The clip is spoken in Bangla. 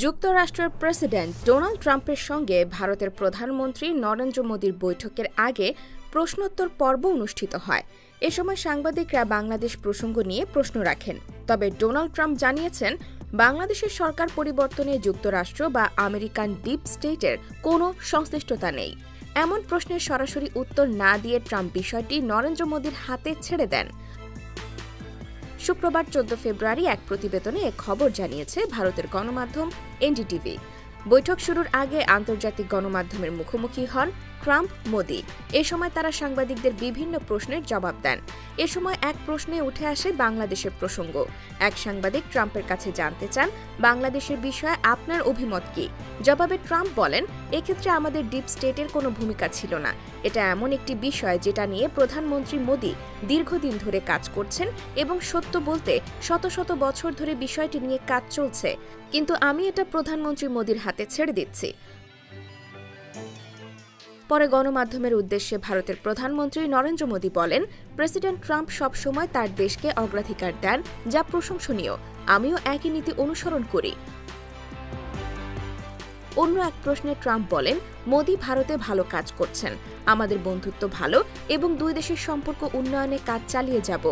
যুক্তরাষ্ট্রের প্রেসিডেন্ট ডোনাল্ড ট্রাম্পের সঙ্গে ভারতের প্রধানমন্ত্রী নরেন্দ্র মোদীর বৈঠকের আগে প্রশ্নোত্তর পর্ব অনুষ্ঠিত হয়। এ সময় সাংবাদিকরা বাংলাদেশ প্রসঙ্গ নিয়ে প্রশ্ন রাখেন। তবে ডোনাল্ড ট্রাম্প জানিয়েছেন, বাংলাদেশের সরকার পরিবর্তনে যুক্তরাষ্ট্র বা আমেরিকান ডিপ স্টেটের কোনো সংশ্লিষ্টতা নেই। এমন প্রশ্নের সরাসরি উত্তর না দিয়ে ট্রাম্প বিষয়টি নরেন্দ্র মোদীর হাতে ছেড়ে দেন। শুক্রবার 14 ফেব্রুয়ারি এক প্রতিবেদনে এ খবর জানিয়েছে ভারতের গণমাধ্যম এনডিটিভি। বৈঠক শুরুর আগে আন্তর্জাতিক গণমাধ্যমের মুখোমুখি হন ট্রাম্প মোদি। এ সময় তারা সাংবাদিকদের বিভিন্ন প্রশ্নের জবাব দেন। এ সময় এক প্রশ্নে উঠে আসে বাংলাদেশের প্রসঙ্গ। এক সাংবাদিক ট্রাম্পের কাছে জানতে চান, বাংলাদেশের বিষয়ে আপনার অভিমত কি? জবাবে ট্রাম্প বলেন, এক্ষেত্রে আমাদের ডিপ স্টেটের কোনো ভূমিকা ছিল না। এটা এমন একটি বিষয় যেটা নিয়ে প্রধানমন্ত্রী মোদি দীর্ঘদিন ধরে কাজ করছেন এবং সত্য বলতে শত শত বছর ধরে বিষয়টি নিয়ে কাজ চলছে, কিন্তু আমি এটা প্রধানমন্ত্রী মোদির হাতে ছেড়ে দিচ্ছি। পরে গণমাধ্যমের উদ্দেশ্যে ভারতের প্রধানমন্ত্রী নরেন্দ্র মোদি বলেন, প্রেসিডেন্ট ট্রাম্প সবসময় তার দেশকে অগ্রাধিকার দেন, যা প্রশংসনীয়। আমিও একই নীতি অনুসরণ করি। অন্য এক প্রশ্নে ট্রাম্প বলেন, মোদি ভারতে ভালো কাজ করছেন। আমাদের বন্ধুত্ব ভালো এবং দুই দেশের সম্পর্ক উন্নয়নে কাজ চালিয়ে যাব।